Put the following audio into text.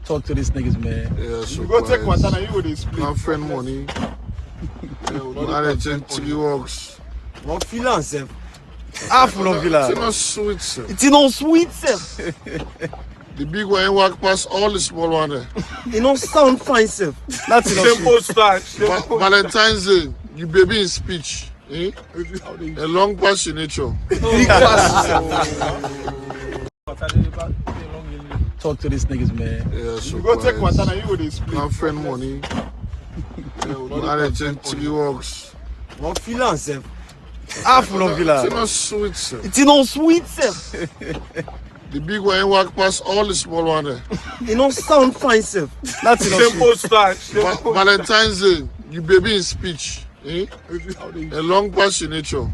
Talk to these niggas, man. Yeah, so You go take Montana, you go split. my friend money. Managing 3 works. One feeling, sir. Half of It's villa. not sweet, sir. It's no sweet, sir. The big one walk past all the small one there. It don't sound fine, sir. That's enough. Simple start. Valentine's Day, you baby in speech. Eh? A long pass in nature. Talk to these niggas, man. Yeah, so You go take Montana, you go split. my friend money. Managing 3 works. One feeling, sir. Half of villa. It's not sweet, sir. It's no sweet, sir. The big one walk past all the small one there. It don't sound fine, sir. That's enough. Simple start. Valentine's Day, you baby in speech. Eh? A long pass in nature.